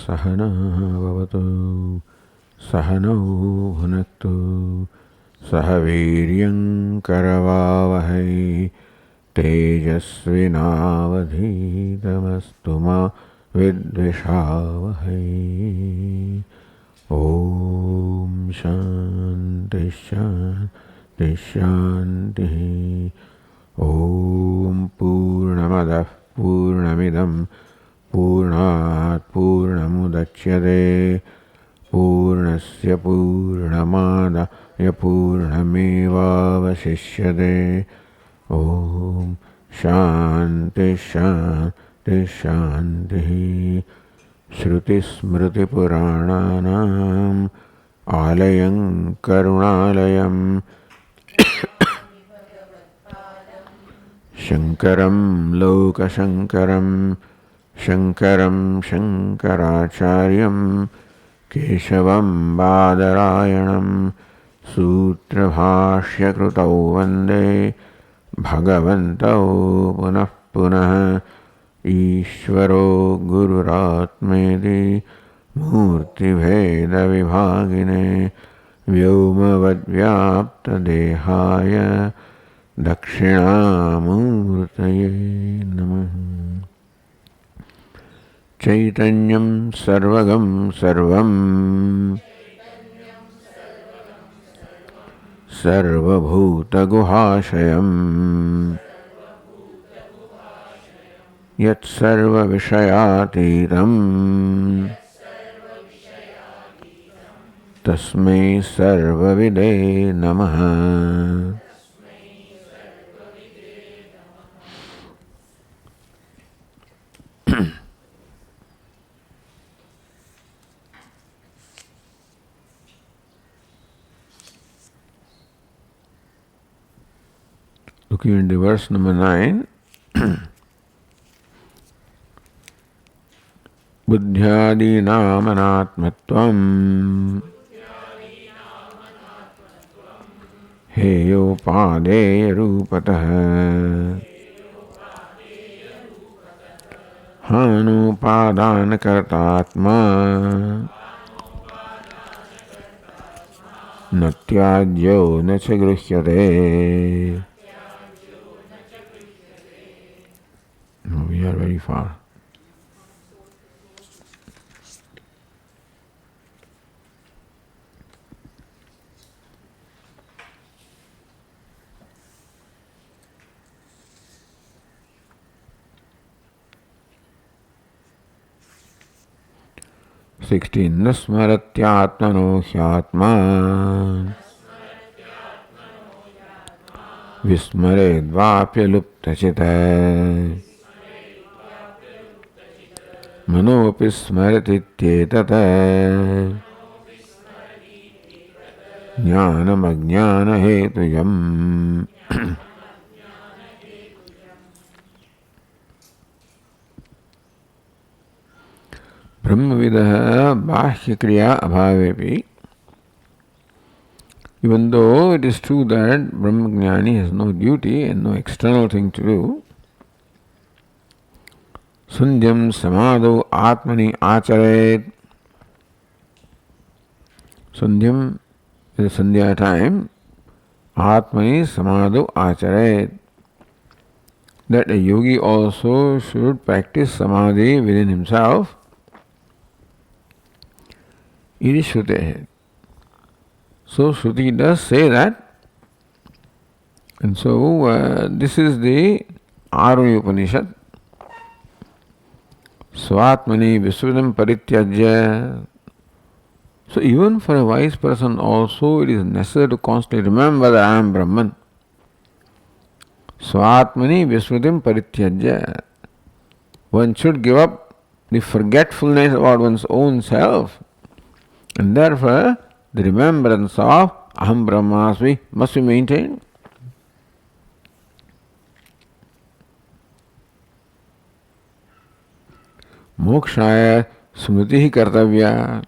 सहना भवतु सहनौ भुनक्तु सह वीर्यं करवावहै तेजस्विनावधीतमस्तु मा विद्विषावहै। ॐ शान्ति शान्ति शान्तिः। ॐ पूर्णमदः पूर्णमिदं पूर्णात् पूर्णमुदच्यते पूर्णस्य पूर्णमादाय पूर्णमेवावशिष्यते। ॐ शान्ति शान्ति शान्तिः। श्रुतिस्मृतिपुराणानाम् आलयं करुणालयं शङ्करं लोकशङ्करं शङ्करं शङ्कराचार्यं केशवं बादरायणं सूत्रभाष्यकृतौ वन्दे भगवन्तौ पुनः पुनः। ईश्वरो गुरुरात्मेति मूर्तिभेदविभागिने व्योमवद्व्याप्तदेहाय दक्षिणामूर्तये नमः। चैतन्यं सर्वगं सर्वं सर्वभूतगुहाशयम् यत्सर्वविषयातीतं तस्मै सर्वविदे नमः। Looking into verse number 9. बुद्ध्यादीनामनात्मत्वम् हेयोपादेयरूपतः हानोपादानकर्तात्मा न त्याज्यो न च गृह्यते। No, we are very far. न स्मरत्यात्मनो ह्यात्मा विस्मरेद्वाप्यलुप्तचित् मनोऽपि स्मरतीत्येतत् ज्ञानमज्ञानहेतुजम्। ब्रह्मविदः बाह्यक्रिया अभावेपि, even though it is true that Brahmajnani has no duty and no external thing to do, Sandhyam samadho atmani acharet. Sandhyam is Sandhya time. Atmani samadho acharet. That a yogi also should practice samadhi within himself. Iti Shrutehe. So Shruti does say that. And so this is the Aruni Upanishad. Swatmani Visvadam Parityajya. So even for a wise person also it is necessary to constantly remember that I am Brahman. Swatmani Visvadam Parityajya. One should give up the forgetfulness about one's own self, and therefore the remembrance of Aham Brahmasmi must be maintained. Mokshaya smriti kartavya.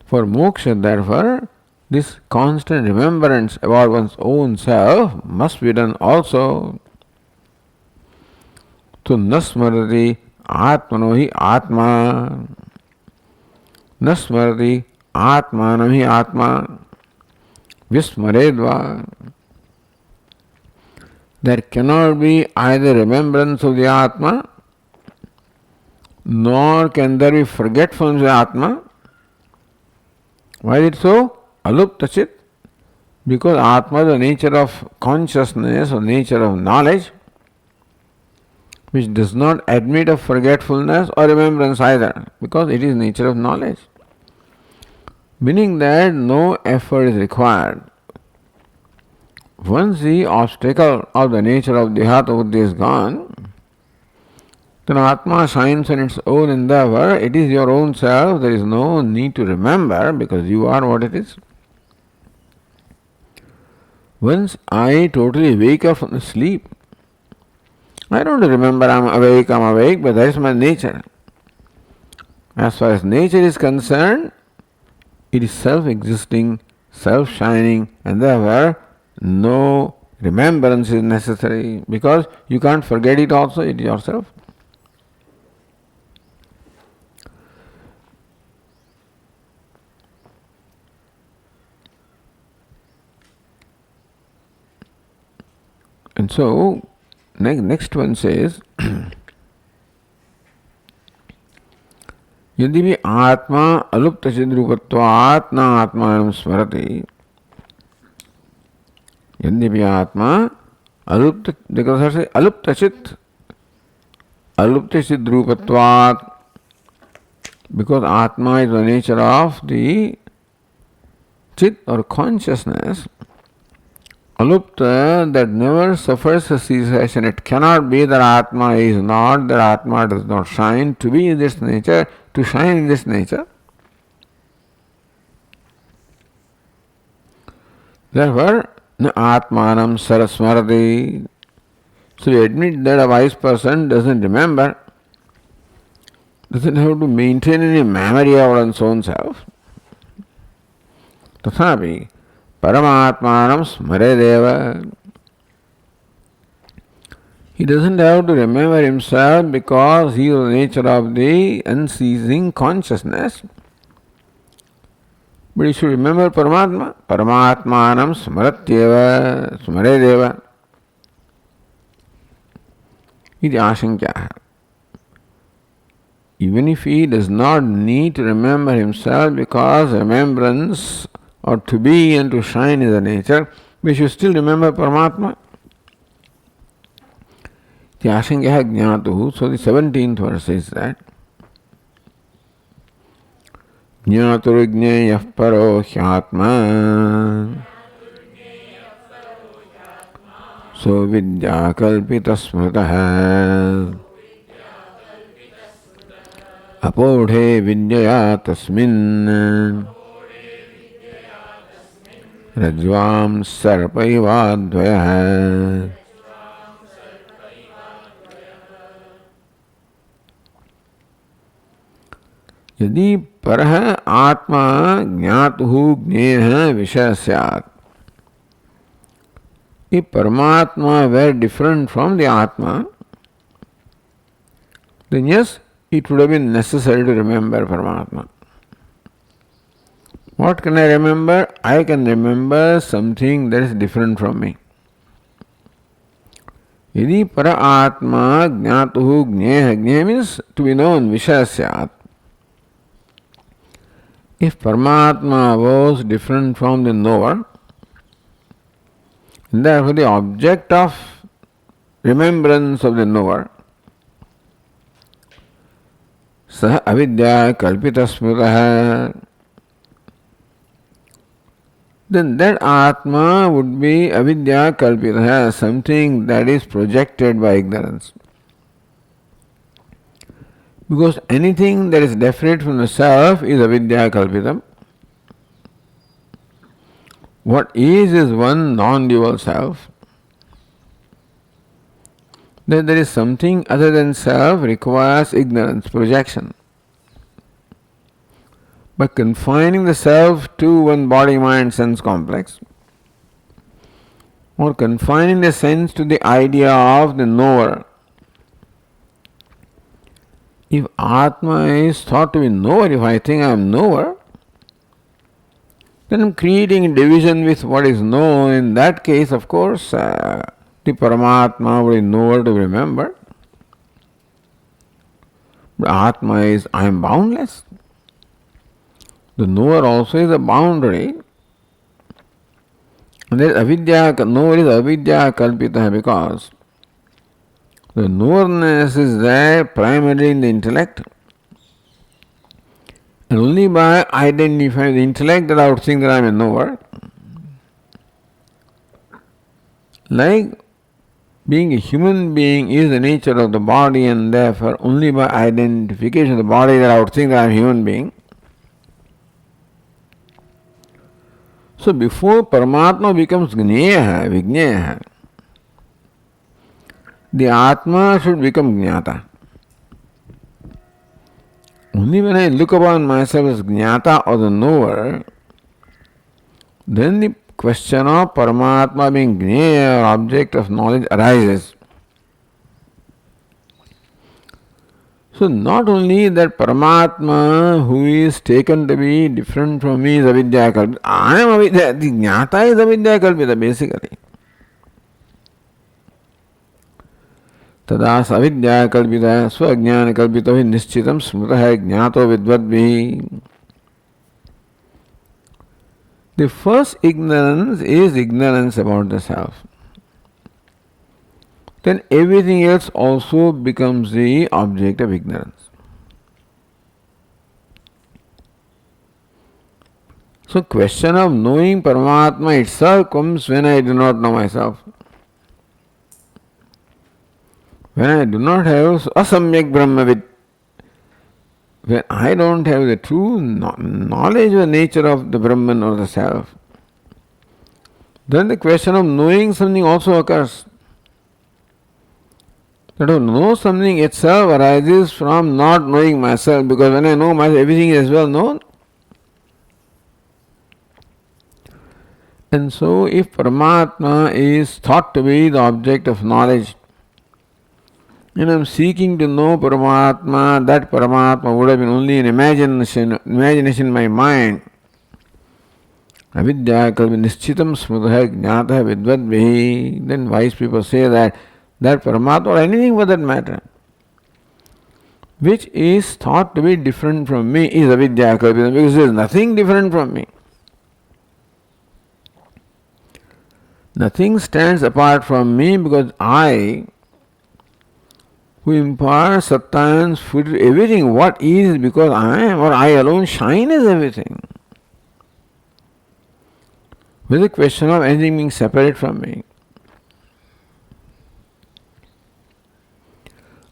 For moksha, therefore, this constant remembrance about one's own self must be done also. To nasmarati आत्मनो ही आत्मा न स्मरति आत्मानं ही आत्मा विस्मरेद्वा. There cannot be either remembrance of the Atma, nor can there be forgetfulness of the Atma. Why is it so? Aluptachit. Because Atma is the nature of consciousness or nature of knowledge, which does not admit of forgetfulness or remembrance either, because it is nature of knowledge. Meaning that no effort is required. Once the obstacle of the nature of Dehata Buddhi is gone, then Atma shines on its own endeavor. It is your own self. There is no need to remember because you are what it is. Once I totally wake up from the sleep, I don't remember I'm awake, but that is my nature. As far as nature is concerned, it is self-existing, self-shining, and therefore no remembrance is necessary because you can't forget it also, it is yourself. And so, next one says, यदि भी आत्मा अलुप्त चिद्रूपत्वात् न आत्मानं स्मरति, यदि भी आत्मा अलुप्त, देखो सर से अलुप्त चिद्रूपत्वात्, because Atma is the nature of the chit or consciousness, alupta, that never suffers a cessation. It cannot be that Atma is not, that Atma does not shine, to be in this nature, to shine in this nature. Therefore, na Atmanam Saraswatiji. So we admit that a wise person doesn't remember, doesn't have to maintain any memory of one's own self. Tathapi Paramatmanam Smaredeva. He doesn't have to remember himself because he is the nature of the unceasing consciousness. But he should remember Paramatma. Paramatmanam Smaratyeva Smaredeva. Iti ashankyaha. Even if he does not need to remember himself because remembrance or to be and to shine is the nature, we should still remember Paramatma. The ashankyaha jnatuhu. So the 17th verse says that jnaturujneyah paro hyatma so vidya kalpita smrataha apodhe vidyaya tasmin rajvam sarpaivadvayah. यदि परः आत्मा ज्ञातुः ज्ञेयः विषय स्यात्, if Paramatma were different from the Atma, then yes, it would have been necessary to remember Paramatma. What can I remember? I can remember something that is different from me. Yadi para atma jnatuhu jneyah, jneyah means to be known, vishaya syat. If Paramatma was different from the knower, and therefore the object of remembrance of the knower, sah avidya kalpita smritaha, then that Atma would be avidya kalpita, something that is projected by ignorance. Because anything that is definite from the self is avidya kalpitam. What is one non-dual self. That there is something other than self requires ignorance, projection. By confining the self to one body-mind sense complex, or confining the sense to the idea of the knower, If Atma is thought to be knower, if I think I am knower, then I am creating division with what is known. In that case, of course, the Paramatma would be knower to remember. But Atma is I am boundless. The knower also is a boundary. And there is avidya, knower is avidya kalpita because the knowerness is there primarily in the intellect. And only by identifying the intellect that I would think that I am a knower. Like being a human being is the nature of the body, and therefore only by identification of the body that I would think that I am a human being. So before Paramatma becomes Gneya, Vigneya, the Atma should become Jnata. Only when I look upon myself as Jnata or the knower, then the question of Paramatma being Gneya or object of knowledge arises. So not only that Paramatma who is taken to be different from me is avidya kalpita. I am avidya, the Jnata is avidya kalpita basically. तदा सविद्या कल्पिता स्वज्ञान कल्पितो हि निश्चितम स्मृतः ज्ञातो विद्वद्भिः. The first ignorance is ignorance about the self. Then everything else also becomes the object of ignorance. So question of knowing Paramatma itself comes when I do not know myself. When I do not have asamyak brahmavid, when I don't have the true knowledge of the nature of the Brahman or the self, then the question of knowing something also occurs. That to know something itself arises from not knowing myself, because when I know myself, everything is well known. And so, if Paramatma is thought to be the object of knowledge, and I am seeking to know Paramatma, that Paramatma would have been only an imagination in my mind. Avidya kalpi nishchitam smrutah jnatah vidvadvihi. Then wise people say that Paramatma or anything for that matter, which is thought to be different from me, is avidya kalpita, because there is nothing different from me. Nothing stands apart from me, because I, who imparts sattva food to everything, what is because I am, or I alone shine as everything. With the question of anything being separate from me.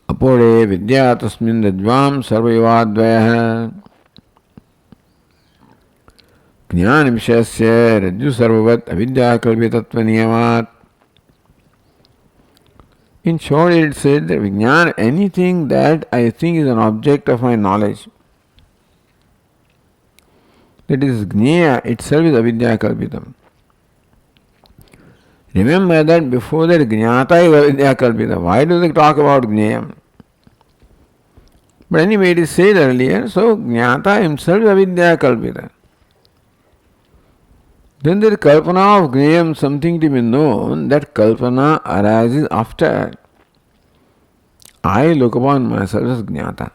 Apode vidya tasmin dadvam sarvayavadvayah jnana vishayasya rajju sarvavat avidya kalpitatva niyamat. In short, it said that Vijnana, anything that I think is an object of my knowledge, that is Gneya itself is avidya kalpitam. Remember that before that Jnata is avidya kalpita. Why do they talk about Gneyam? But anyway, it is said earlier, so Jnata himself is avidya kalpita. Then there is kalpana of Gneyam, something to be known, that kalpana arises after I look upon myself as Jnata.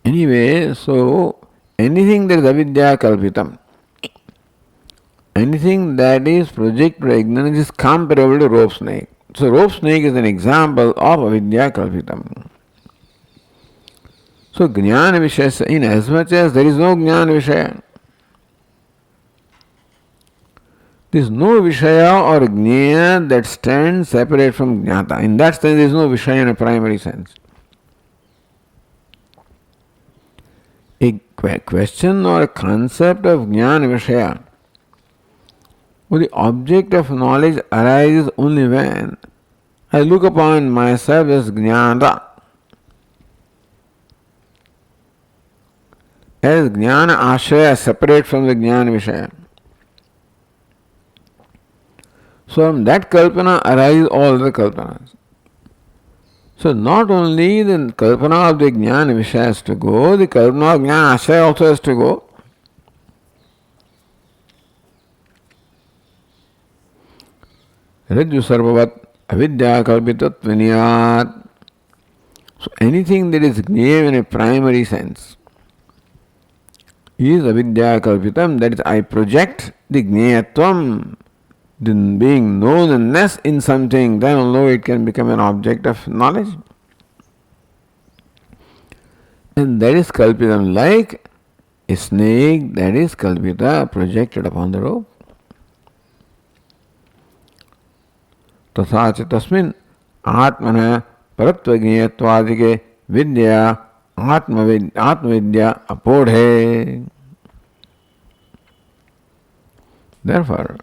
Anyway, so anything that is avidya kalpitam, anything that is project or ignorance is comparable to rope snake. So rope snake is an example of avidya kalpitam. So jnana vishaya, in as much as there is no jnana vishaya, there is no vishaya or jnana that stands separate from jnata. In that sense, there is no vishaya in a primary sense. A question or a concept of jnana vishaya, or the object of knowledge, arises only when I look upon myself as jnana, as jnana ashraya, separate from the jnana vishaya. So from that kalpana arise all the kalpanas. So not only the kalpana of the jnana vishaya has to go, the kalpana of jnana ashaya also has to go. Rajju sarvavat avidya kalpitat vinyat. So anything that is jnana in a primary sense is avidya kalpitam, that is, I project the jnayatvam, the being knownness in something, then only it can become an object of knowledge. And that is kalpitam, like a snake that is kalpita, projected upon the rope. तथा च तस्मिन् आत्मनः परत्वज्ञेयत्वादिके विद्या आत्मविद्या अपोढ़े. Therefore,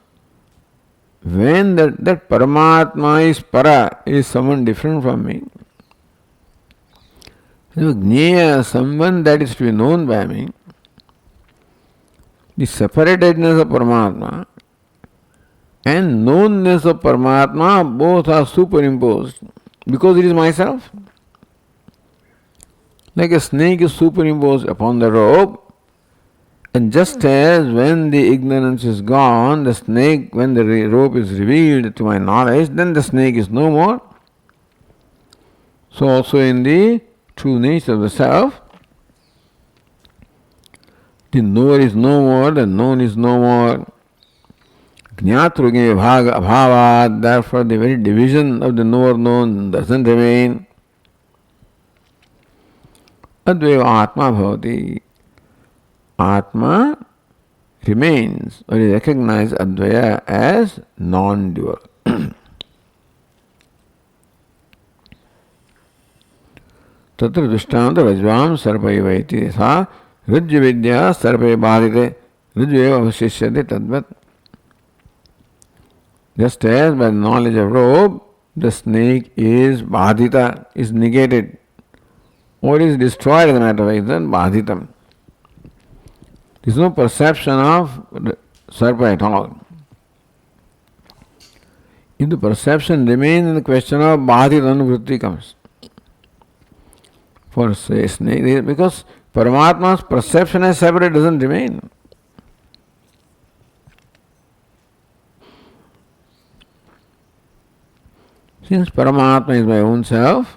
when that Paramatma is para, is someone different from me, so Jnaya, someone that is to be known by me, the separatedness of Paramatma and knownness of Paramatma both are superimposed because it is myself. Like a snake is superimposed upon the rope, and just as when the ignorance is gone, the snake, when the rope is revealed to my knowledge, then the snake is no more. So also in the true nature of the self, the knower is no more, the known is no more. Jnatruge bhaga abhavad, therefore the very division of the knower known doesn't remain. Advaiva atma bhavati. Atma remains or is recognized advaya as non-dual. Tatra drishtanta rajvam sarpaiva iti sa rajya vidya sarpai bhadite rajveva avashishyate tadvat. Just as by the knowledge of rope, the snake is bhadita, is negated, or is destroyed as a matter of fact, then bhaditam. There is no perception of sarpa at all. If the perception remains, then the question of bhadita anuvritti comes. For say snake, because Paramatma's perception as separate doesn't remain. Since Paramatma is my own self,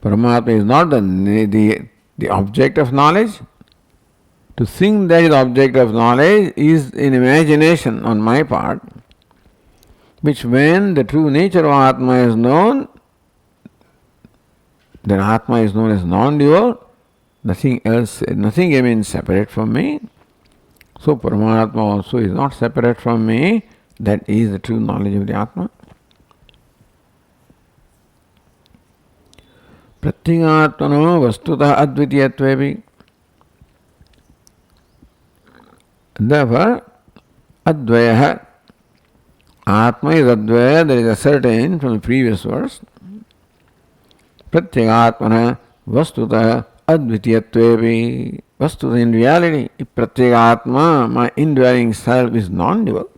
Paramatma is not the object of knowledge. To think that is object of knowledge is an imagination on my part, which when the true nature of Atma is known, then Atma is known as non-dual, nothing else, nothing remains separate from me. So Paramatma also is not separate from me, that is the true knowledge of the Atma. Pratyagatmano vastutah advitiyatvevi. Therefore, advaya, Atma is advaya, that is ascertained from the previous verse. Pratyagatmana vastutah advitiyatvevi. Vastuta, in reality, if Pratyagatma, my indwelling self, is non-dual.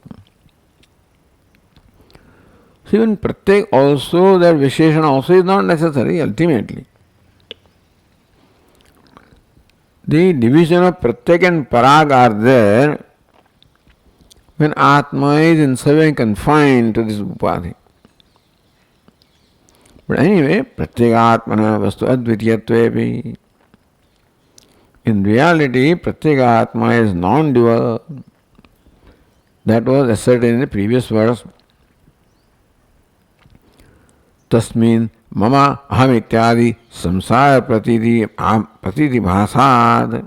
So even Pratyak also, that Visheshana also is not necessary ultimately. The division of Pratyak and Parag are there when Atma is in some way confined to this Upadhi. But anyway, Pratyagatmana vastu advitiyatvepi. In reality, Pratyagatma is non-dual. That was asserted in the previous verse. Tasmin mama aham ityadi samsara pratiti bhasad.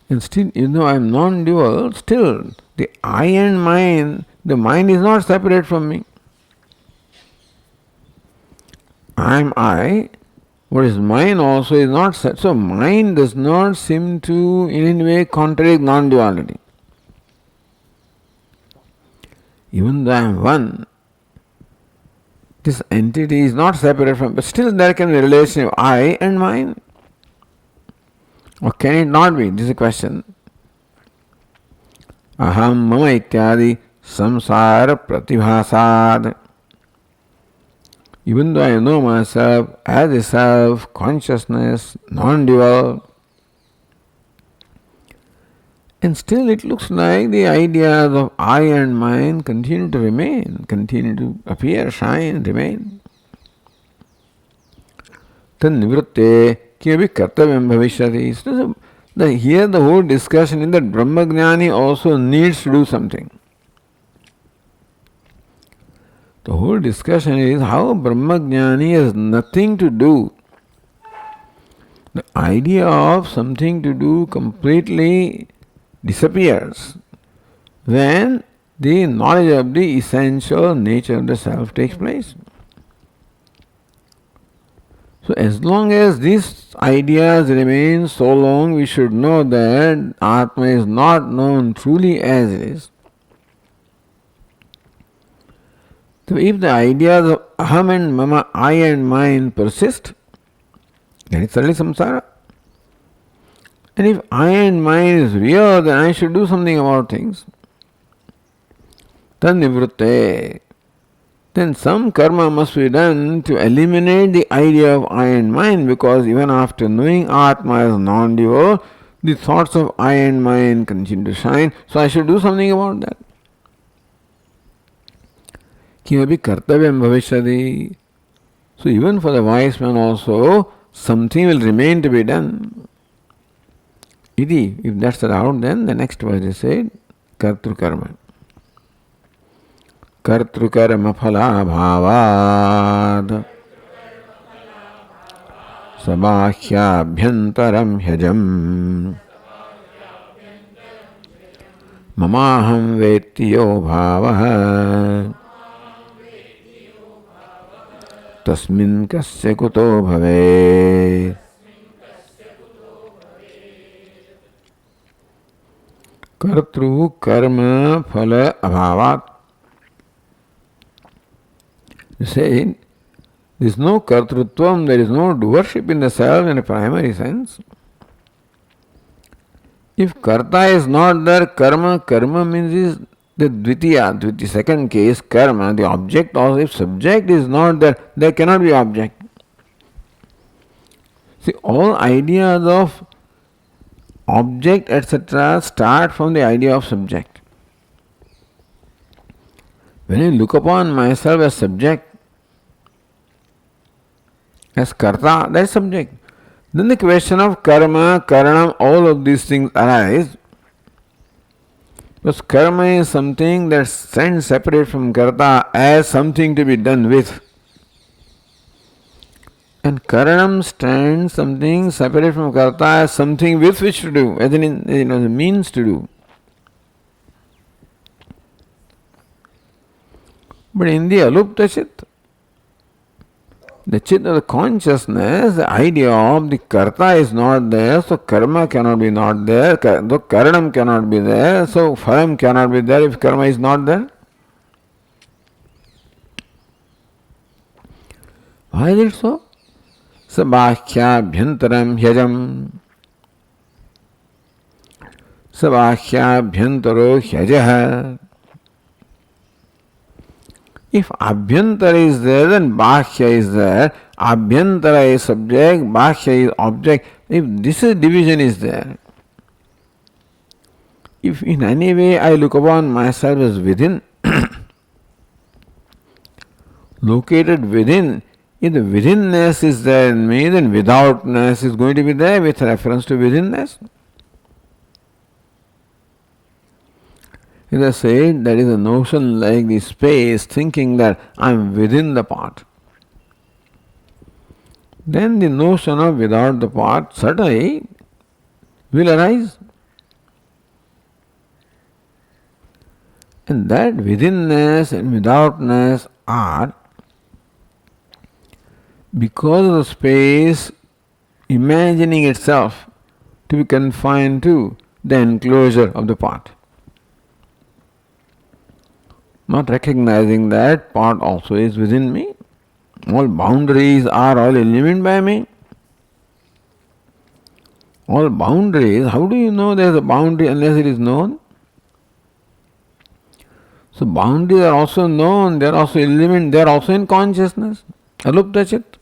And still, I am non-dual, still the I and mind, the mind is not separate from me. I am I, what is mine also is not separate. So mind does not seem to in any way contradict non-duality. Even though I am one, this entity is not separate from, but still there can be a relation of I and mine. Or can it not be? This is a question. Aham mama ityadi samsara pratibhasad. Even though I know myself as a self, consciousness, non-dual, and still it looks like the ideas of I and mine continue to remain, continue to appear, shine, remain. Tan nivritte kiyapi kartavyam bhavishyati. So here the whole discussion is that Brahmagnani also needs to do something. The whole discussion is how Brahmagnani has nothing to do. The idea of something to do completely disappears when the knowledge of the essential nature of the self takes place. So as long as these ideas remain, so long we should know that Atma is not known truly as it is. So if the ideas of aham and mama, I and mine persist, then it's only samsara. And if I and mine is real, then I should do something about things. Tan nivritte. Then some karma must be done to eliminate the idea of I and mine, because even after knowing Atma as non-dual, the thoughts of I and mine continue to shine, so I should do something about that. Kimapi kartavyam bhavishyati. So even for the wise man also, something will remain to be done. Iti, if that's the route, then the next verse is said, kartru karma. Kartru karma phala bhavad sabahya bhyantaram hyajam mamaham vettiyo bhavah tasmin kasya kuto bhave. Kartru karma phala abhavat. You say, there is no kartrutvam, there is no doership in the self in a primary sense. If karta is not there, karma means is the dvitiya, second case, karma, the object, or if subject is not there, there cannot be object. See, all ideas of object, etc., start from the idea of subject. When I look upon myself as subject, as karta, that is subject. Then the question of karma, karanam, all of these things arise. Because karma is something that stands separate from karta as something to be done with. And karanam stands something separate from karta as something with which to do, as in the means to do. But in the alupta chit, the chit of the consciousness, the idea of the karta is not there, so karma cannot be not there, so karanam cannot be there, so phalam cannot be there if karma is not there. Why is it so? Sabahya bhyantaram hyajam. Sabahya bhyantaro hyajah. If abhyantara is there, then bahya is there. Abhyantara is subject, bahya is object. If this division is there, if in any way I look upon myself as within, located within, if the withinness is there in me, then withoutness is going to be there with reference to withinness. As I said, that is a notion like the space, thinking that I am within the part. Then the notion of without the part certainly will arise. And that withinness and withoutness are because of the space imagining itself to be confined to the enclosure of the part. Not recognizing that part also is within me. All boundaries are all illumined by me. All boundaries, how do you know there is a boundary unless it is known? So boundaries are also known, they are also illumined, they are also in consciousness. alupta chit.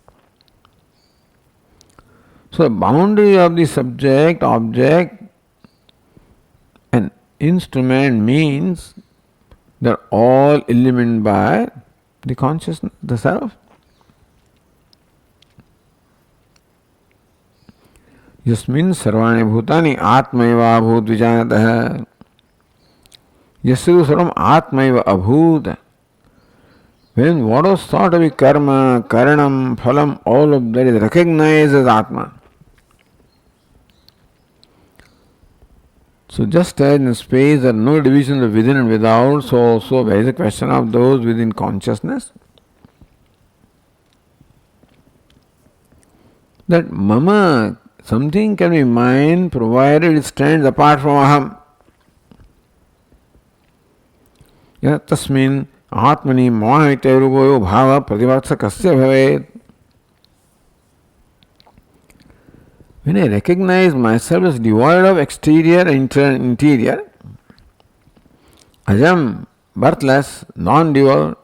So the boundary of the subject, object and instrument means they're all illumined by the consciousness, the self. Yasmin sarvani bhutani atmaiva abhut vijanatah. Yasya sarvam atmaiva abhut. When what was thought to be karma, karanam, phalam, all of that is recognized as Atma. So just as in space there are no divisions of within and without, so also there is a question of those within consciousness. That mama, something can be mine provided it stands apart from aham. Tasmin Atmani Mohaiterugoyo Bhava Prativatsakasya Bhavet. When I recognize myself as devoid of exterior and interior, Ajam, birthless, non-dual,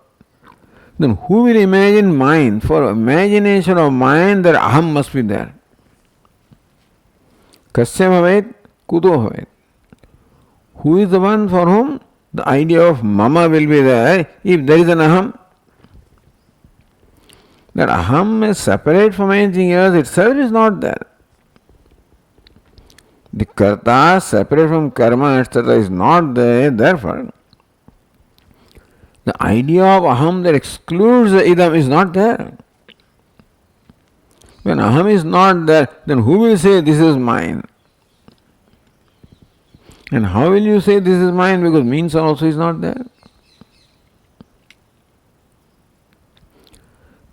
then who will imagine mind? For imagination of mind, there aham must be there. Kasya bhavet, kuto bhavet. Who is the one for whom the idea of mama will be there if there is an aham? That aham is separate from anything else itself is not there. The karta separate from karma etc. is not there, therefore the idea of aham that excludes the idam is not there. When aham is not there, then who will say this is mine? And how will you say this is mine? Because means also is not there.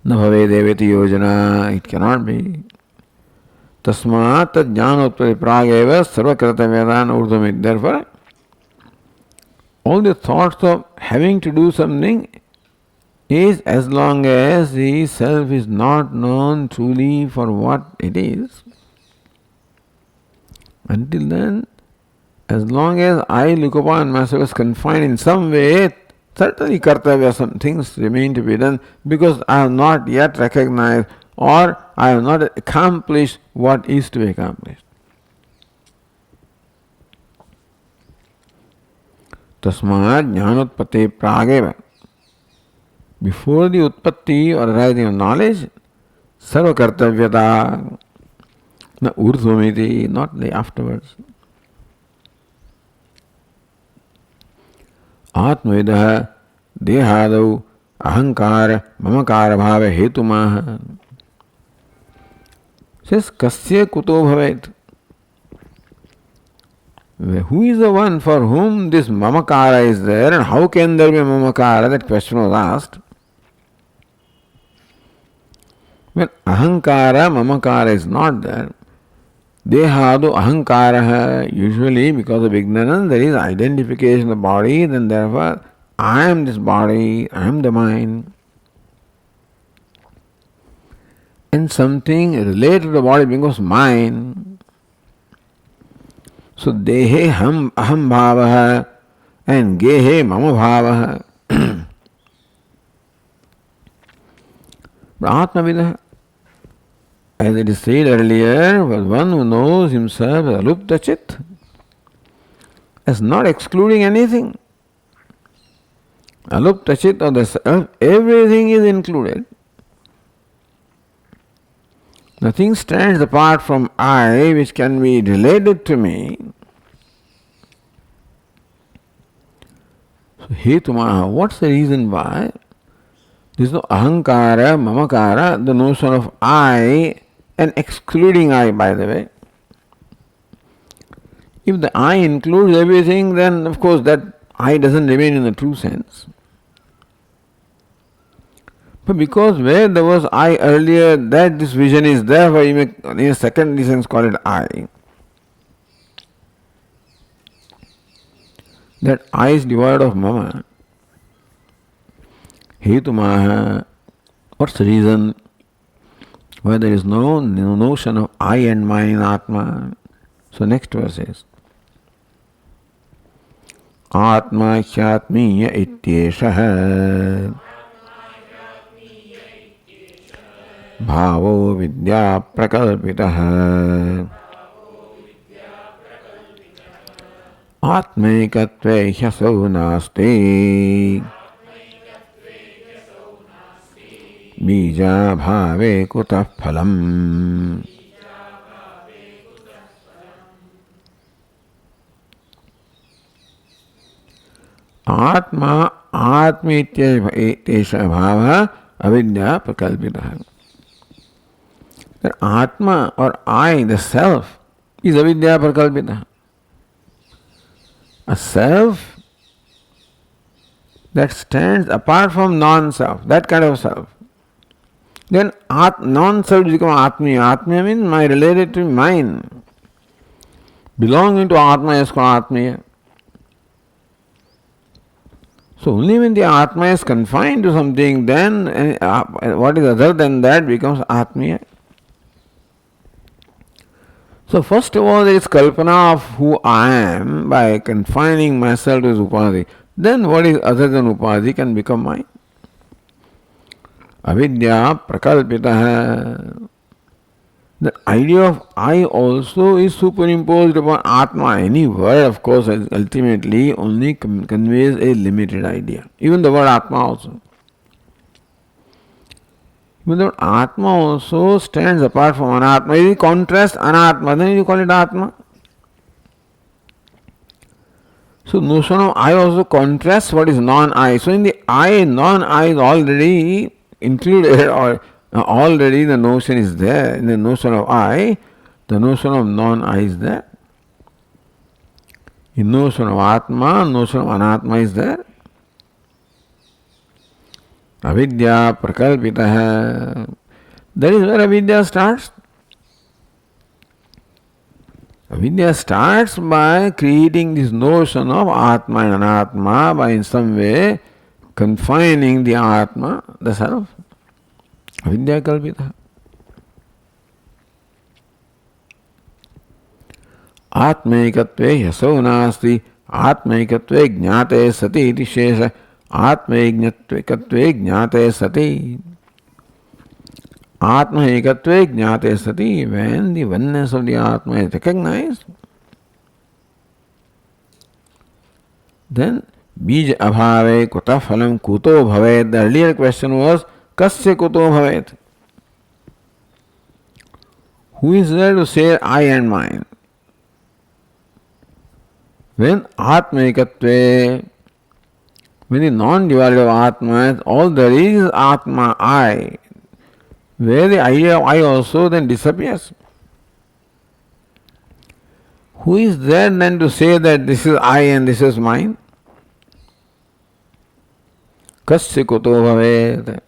Na bhavedeveti yojana, it cannot be. Tasmat jnanotpati prageva sarvakrata vedan urdhamit. Therefore, all the thoughts of having to do something is as long as the self is not known truly for what it is. Until then, as long as I look upon myself as confined in some way, certainly kartavya, some things remain to be done because I have not yet recognized or I have not accomplished what is to be accomplished. Tasmat jnanotpate prageva. Before the utpatti or arising of knowledge, sarva kartavyata, na urdhvamiti, not the afterwards. Atmavidah dehadau ahankara mamakara bhava hetumaha. Says kasya kuto bhavet. Who is the one for whom this mamakara is there and how can there be mamakara? That question was asked. When ahankara, mamakara is not there, dehadu ahankara, usually because of ignorance there is identification of the body, then therefore I am this body, I am the mind. And something related to the body becomes mine. So dehe aham bhavaha and gehe mama bhavaha. But Atmavidah, as it is said earlier, was one who knows himself as alupta chit, as not excluding anything. Alupta chit of the self, everything is included. Nothing stands apart from I which can be related to me. So, Hetumaha, what's the reason why? There is no ahankara, mamakara, the notion of I and excluding I, by the way. If the I includes everything, then of course that I doesn't remain in the true sense. But because where there was I earlier, that this vision is there, you may in a secondary sense call it I. That I is devoid of mama. Hetumaha, what's the reason why there is no notion of I and mine in Atma? So next verse is Atma hyatmiya ityeshaha भावो विद्या प्रकल्पितः आत्मैकत्वे ह्यसौ नास्ति बीजाभावे कुतः फलम्. आत्मा आत्मेत्येष भावः अविद्या प्रकल्पितः. Atma or I, the self, is avidya prakalpita. A self that stands apart from non-self, that kind of self. Then non-self becomes atmiya. Atmiya means my related mine. Belonging to Atma is called atmiya. So only when the Atma is confined to something, then what is other than that becomes atmiya. So first of all, there is kalpana of who I am by confining myself to upadhi. Then what is other than upadhi can become mine. Avidya prakalpitaha. The idea of I also is superimposed upon Atma. Any word, of course, ultimately only conveys a limited idea. Even the word Atma also. Even the word Atma also stands apart from Anatma. If you contrast Anatma, then you call it Atma. So notion of I also contrasts what is non-I. So in the I, non-I is already included, or already the notion is there. In the notion of I, the notion of non-I is there. In notion of Atma, notion of Anatma is there. Avidya prakalpitaha. That is where avidya starts. Avidya starts by creating this notion of Atma and Anatma, by in some way confining the Atma, the self. Avidya kalpitaha. Atmaikatve yasau nasti atmaikatve jnate sati iti shesha आत्मैकत्वे ज्ञाते सति. Atma-ekatve jnate sati, when the oneness of the Atma is recognized, then bij abhave kuta phalam kuto bhavet. The earlier question was kasya kuto bhavet. Who is there to say I and mine? When Atma-ekatve, when the non-duality of Atma, all there is Atma, I, where the idea of I also then disappears. Who is there then to say that this is I and this is mine? Kasya kuto bhavet.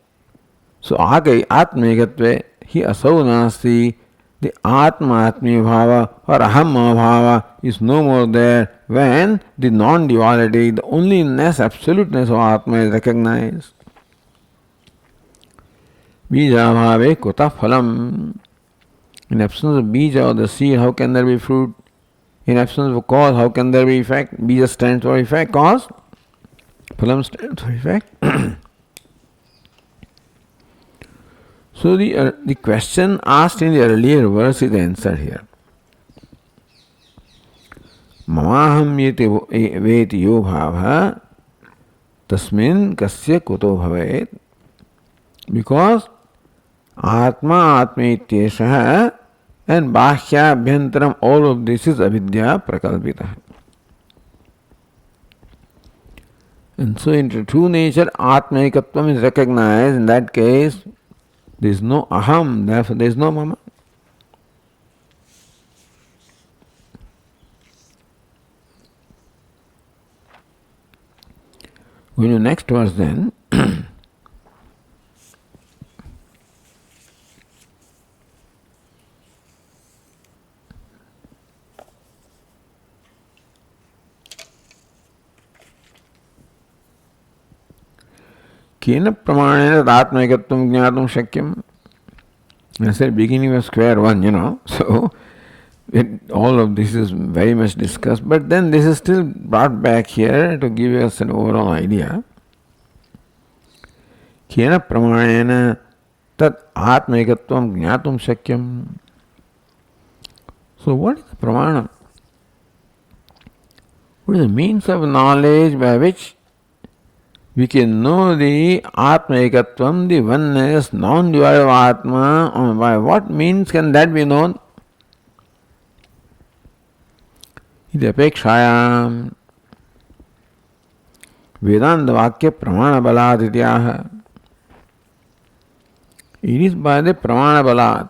So Atma-ekatve hi asau nasti. The Atma-atmi bhava or Aham bhava is no more there when the non-duality, the onlyness, absoluteness of Atma is recognized. Bija bhave kuta phalam. In absence of bija or the seed, how can there be fruit? In absence of cause, how can there be effect? Bija stands for effect, cause. Phalam stands for effect. So the question asked in the earlier verse is answered here. Mamaham veti yo bhava tasmin kasya kuto bhavet. Because Atma Atmaityesha and Bahya Abhyantaram, all of this is avidya prakalpita. And so in true nature Atmaikatvam is recognized. In that case there is no aham, therefore there is no mama. Going to next verse then. Kena pramanena atmaikatvam jnatum shakyam. I said beginning of square one, so all of this is very much discussed, but then this is still brought back here to give us an overall idea. Kena pramanena tat atmaikatvam jnatum shakyam. So what is the pramana? What is the means of knowledge by which we can know the atmaikatvam, the oneness, non-duality of Atma? By what means can that be known? Iti apekshayam Vedanta Vakya Pramana Balat Ityaha. It is by the Pramana Balat,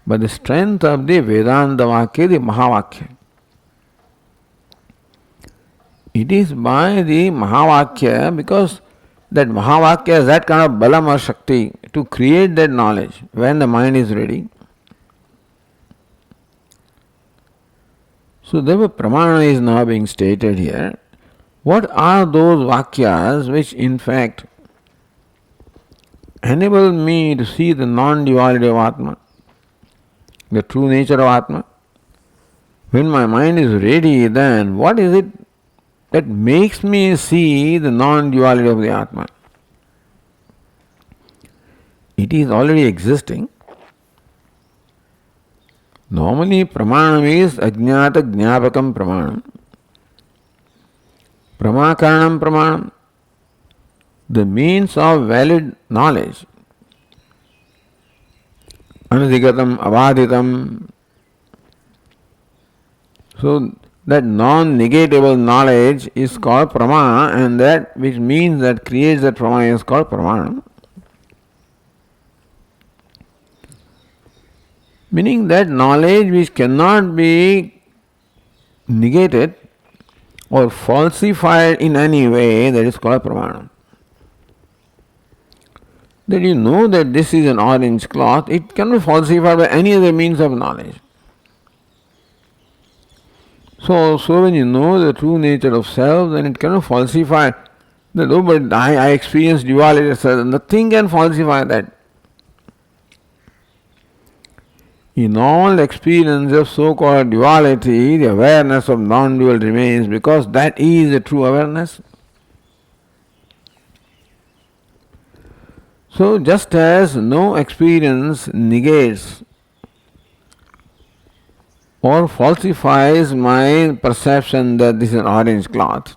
by the strength of the Vedanta Vakya, the Mahavakya. It is by the Mahavakya, because that Mahavakya has that kind of balam or shakti to create that knowledge when the mind is ready. So therefore Pramana is now being stated here. What are those Vakyas which in fact enable me to see the non-duality of Atma, the true nature of Atma? When my mind is ready, then what is it that makes me see the non-duality of the Atma? It is already existing. Normally, pramanam is ajñāta jñāpakam pramanam. Pramakaranam pramanam, the means of valid knowledge. Anadhigatam, avaditam. So, that non-negatable knowledge is called prama, and that which means that creates that prama is called pramanam. Meaning that knowledge which cannot be negated or falsified in any way, that is called pramanam. That you know that this is an orange cloth, it cannot be falsified by any other means of knowledge. So when you know the true nature of self, then it cannot falsify that, oh, but I experience duality, so nothing can falsify that. In all experience of so-called duality, the awareness of non-dual remains, because that is the true awareness. So just as no experience negates or falsifies my perception that this is an orange cloth,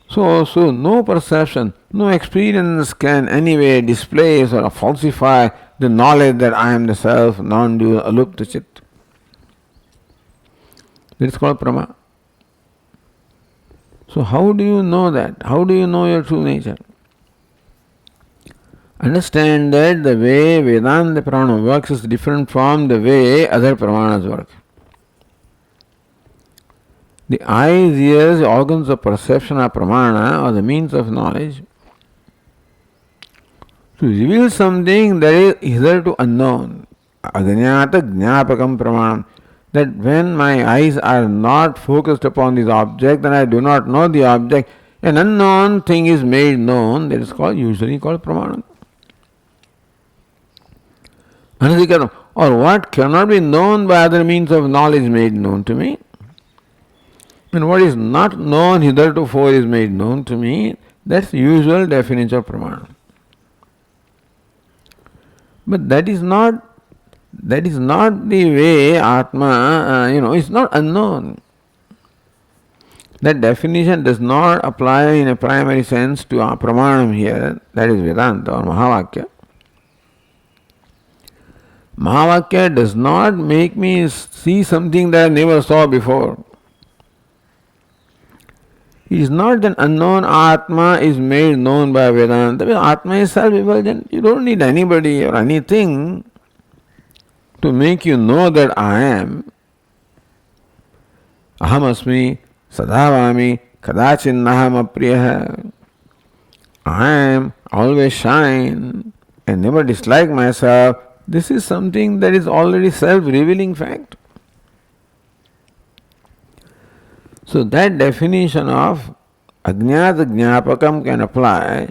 so no perception, no experience can anyway displace or falsify the knowledge that I am the self, non-dual, alupta chit. That is called prama. So how do you know that? How do you know your true nature? Understand that the way Vedanta Pramana works is different from the way other Pramanas work. The eyes, ears, the organs of perception are Pramana, or the means of knowledge, to reveal something that is hitherto unknown. Ajñāta jñāpakam pramanam. That when my eyes are not focused upon this object, then I do not know the object. An unknown thing is made known, that is usually called pramanam. Anadhikaram, or what cannot be known by other means of knowledge made known to me. And what is not known hitherto is made known to me. That's the usual definition of pramana. But that is not the way Atma, it's not unknown. That definition does not apply in a primary sense to pramanam here, that is Vedanta or Mahavakya. Mahavakya does not make me see something that I never saw before. It is not that unknown Atma is made known by Vedanta. Atma is self-effulgent. You don't need anybody or anything to make you know that I am. Aham asmi sadhavami kadachinnaham apriyaha. I am, always shine, and never dislike myself. This is something that is already self-revealing fact. So that definition of ajñāta jñāpakam can apply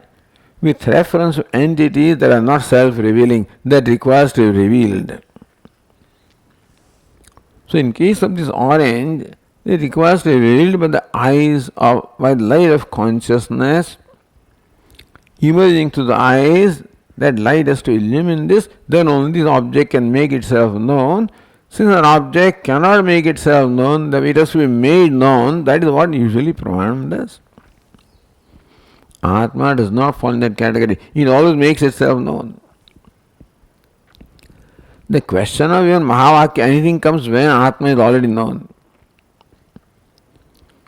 with reference to entities that are not self-revealing, that requires to be revealed. So in case of this orange, it requires to be revealed by the eyes by the light of consciousness, emerging through the eyes, that light has to illumine this, then only this object can make itself known. Since an object cannot make itself known, then it has to be made known. That is what usually Pramanam does. Atma does not fall in that category. It always makes itself known. The question of even Mahavakya, anything comes when Atma is already known.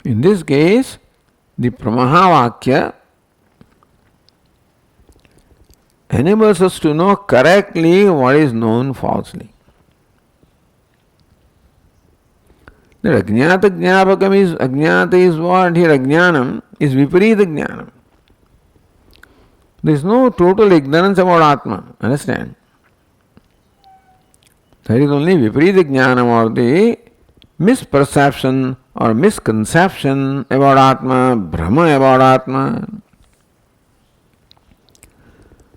In this case, the Mahavakya enables us to know correctly what is known falsely. That Ajnata Jnapakam is, Ajnata is what? Here Ajnanam is Viparita Jnanam. There is no total ignorance about Atma. Understand? There is only Viparita Jnanam, or the misperception or misconception about Atma, Brahma about Atma.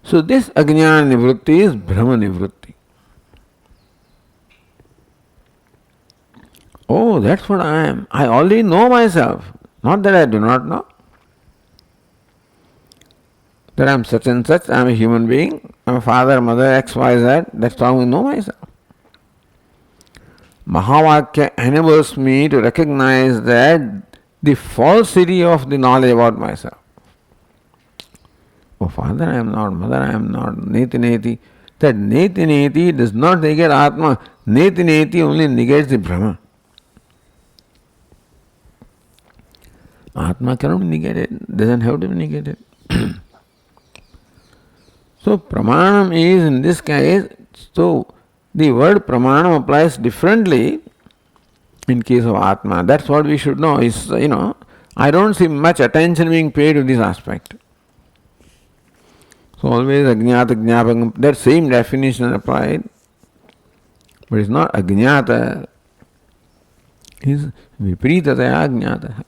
So this Ajnana Nivrutti is Brahma Nivrutti. Oh, that's what I am. I already know myself. Not that I do not know. That I am such and such, I am a human being, I am a father, mother, X, Y, Z. That's how I know myself. Mahavakya enables me to recognize that the falsity of the knowledge about myself. Oh, father I am not, mother I am not, neti neti. That neti neti does not negate Atma. Neti neti only negates the Brahma. Atma cannot be negated, doesn't have to be negated. So Pramanam is in this case, so the word Pramanam applies differently in case of Atma. That's what we should know. Is, I don't see much attention being paid to this aspect. So always Ajnata Jnapakam, that same definition is applied, but it's not Ajnata, it's Vipritataya Ajnata.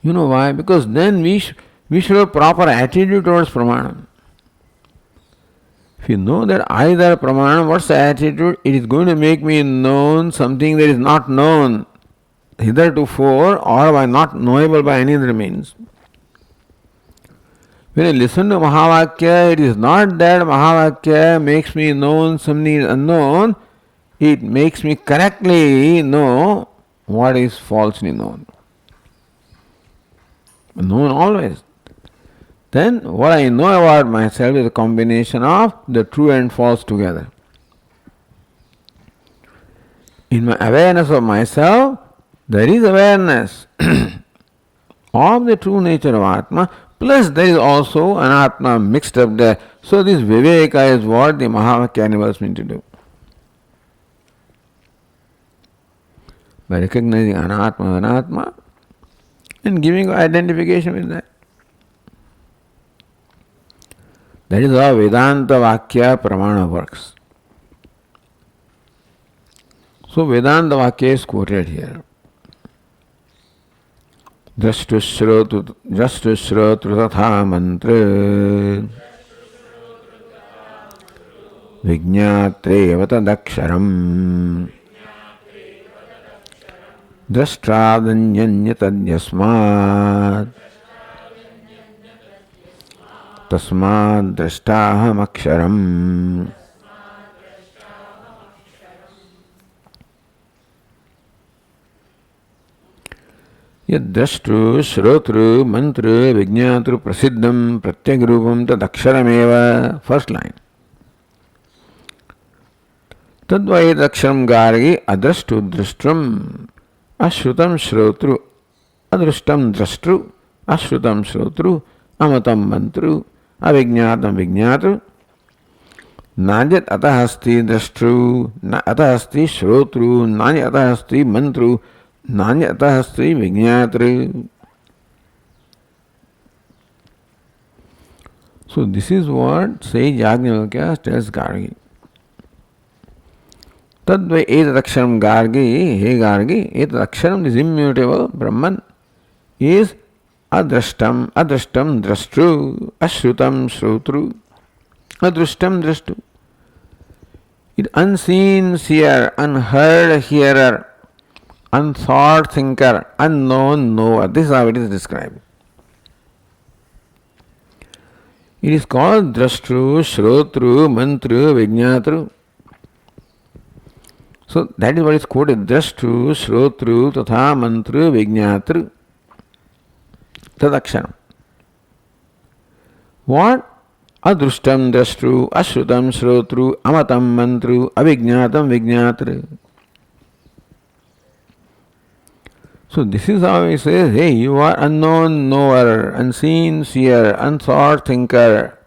You know why? Because then we should have proper attitude towards Pramanam. If you know that either Pramanam, what's the attitude? It is going to make me known something that is not known hithertofore or by not knowable by any other means. When I listen to Mahavakya, it is not that Mahavakya makes me known something unknown, it makes me correctly know what is falsely known. Known always. Then what I know about myself is a combination of the true and false together. In my awareness of myself, there is awareness of the true nature of Atma, plus there is also an Atma mixed up there. So this Viveka is what the Mahavakya enables me to do. By recognizing Anatma and giving identification with that. That is how Vedanta Vakya Pramana works. So Vedanta Vakya is quoted here. Drashtu Shrotru Tatha Mantra Vijñatre Vatadaksharam Drashtradanyanyatadyasmat Tasmad Drashtaham Aksharam. Yaddrashtu Shrotru Mantra Vijñatru Prasiddham Pratyagrupam Tadaksharameva. First line. Tadvayedaksharam gargi adrashtu drashtram ashrutam shrotru adrushtam drashtru ashrutam shrotru amatam mantru avijñatam vijñatru nanyat atahasti drashtru atahasti shrotru nanyat atahasti mantru nanyat atahasti vijñatru. So this is what Sage Yajnavalkya tells Gargi. Tadvai etadaksharam gargi, he gargi, etadaksharam is immutable, Brahman, is adrashtam drashtru, ashrutam shrotru, adrushtam drashtu. It unseen seer, unheard hearer, unthought thinker, unknown knower. This is how it is described. It is called Drashtru, Shrotru, Mantru, Vijnatru. So that is what is quoted. Drashtru, Shrotru, Tatha, Mantru, Vijnatru. Tadaksharam. What? Adrushtam Drashtru, Ashrutam Shrotru, Amatam Mantru, Avijnatam Vijnatru. So this is how he says, hey, you are unknown knower, unseen seer, unthought thinker.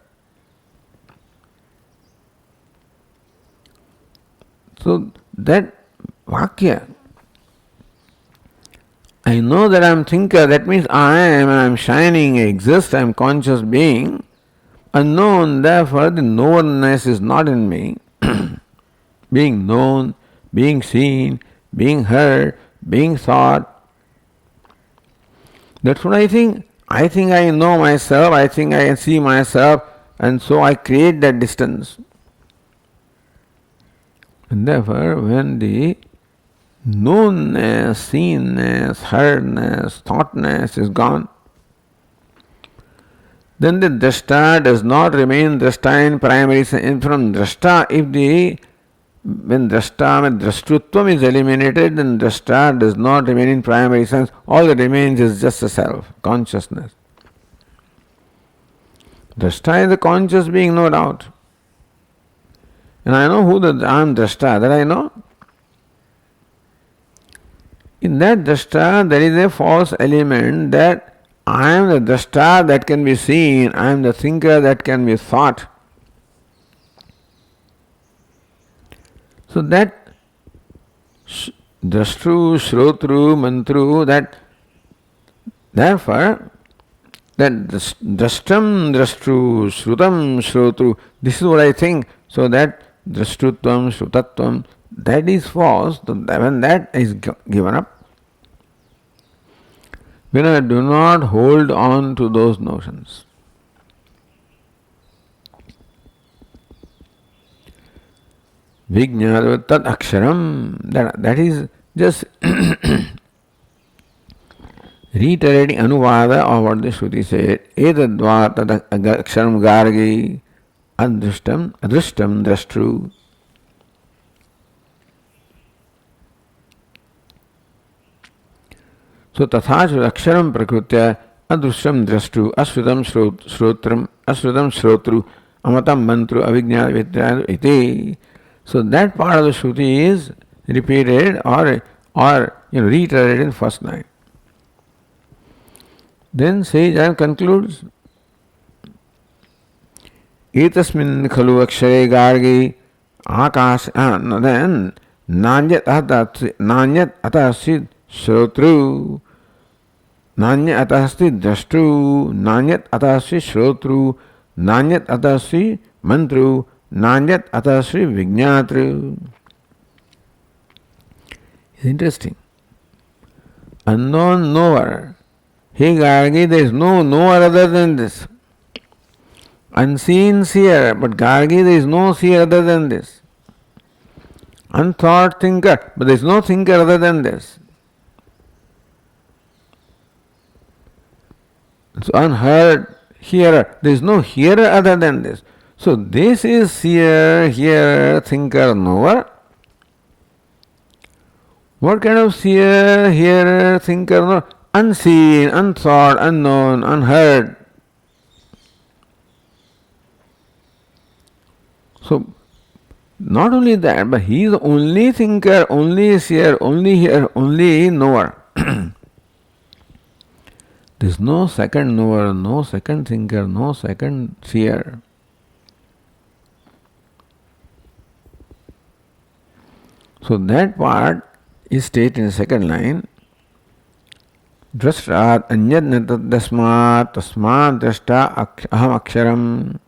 So that Vakya, I know that I am thinker, that means I am shining, I exist, I am conscious being. Unknown, therefore the knowerness is not in me. Being known, being seen, being heard, being thought. That's what I think. I think I know myself, I think I see myself, and so I create that distance. And therefore, when the knownness, seenness, heardness, thoughtness is gone, then the drashta does not remain drashta in primary sense. From drashta, when drashtutvam is eliminated, then drashta does not remain in primary sense. All that remains is just a self, consciousness. Drashta is a conscious being, no doubt. And I know I am drashta, that I know. In that drashta, there is a false element that I am the drashta that can be seen, I am the thinker that can be thought. So that drashtru, shrotru, mantru, that therefore that drashtam, drashtru, shrutam, shrotru, this is what I think. So that drashtutvam, shrutatvam, that is false. When that is given up, when I do not hold on to those notions. Vijnana tad aksharam, that is just reiterating anuvada of what the Shruti said. Etadva tad aksharam gargi adrishtam drashtru. So tatha aksharam prakrutya adrusham drashtu ashrutam shrotru amatam mantru avijnana vidyana iti. So that part of the Shruti is repeated or reiterated in first line. Then Sage concludes, etasmin khalu akshare gargi akash then nanyat atasi shrotru nanyat atasi drashtu nanyat atasi shrotru nanyat atasi mantru nanyat atasi vijnatru. It's interesting. Unknown knower. Hey Gargi, there is no knower other than this. Unseen seer, but Gargi, there is no seer other than this. Unthought thinker, but there is no thinker other than this. So unheard hearer, there is no hearer other than this. So this is seer, hearer, thinker, knower. What kind of seer, hearer, thinker, knower? Unseen, unthought, unknown, unheard. So not only that, but he is the only thinker, only seer, only hearer, only knower. There is no second knower, no second thinker, no second seer. So that part is stated in the second line. Drashtat anyad natad dasmat tasmat drashta aham aksharam.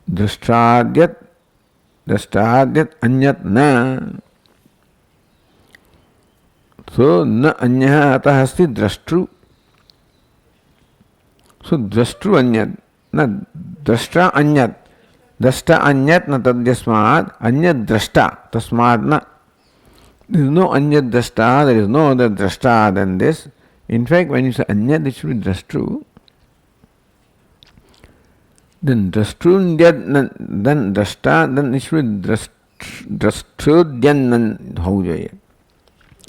Drashtadyat anyat na. So na anya atah asti drashtru. So drashtru anyat na drashta anyat. Drashta anyat na tadyasmat anyat drashta tasmat na. There is no anyat drashta, there is no other drashta than this. In fact, when you say anyat, it should be drashtru. Then drashtrudyat, then drashta, then it should be drashtrudyan ho jaye.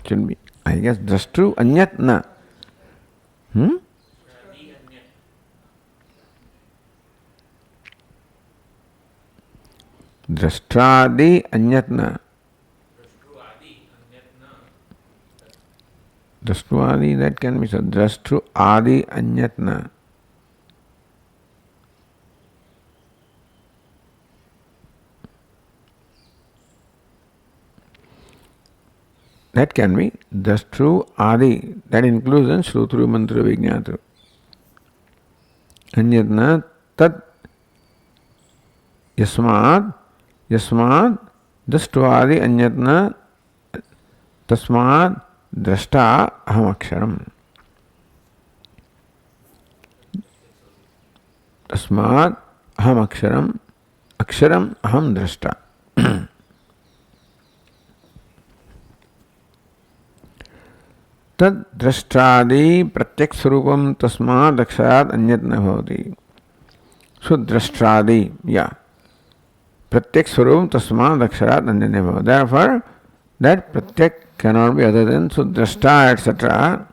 Should be, I guess, drashtru anyat na. Drashtradi anyatna. Drashtradi, that can be said. Drashtru adi anyatna. That can be Drashtru adi. That includes then Shrutru Mantru Vijñatru. Anyatna tat yasmad Drashtruadi anyatna tasmad drashta aham aksharam. Tasmad aham aksharam aham drashta. तद द्रष्टादि प्रत्यक्ष स्वरूपम तस्माद् अक्षरात् अन्यत् न भवति. सो द्रष्टादि या प्रत्यक्ष स्वरूपम तस्माद् अक्षरात् अन्यत् न भवति. Therefore, that pratyak cannot be other than so drashta etc.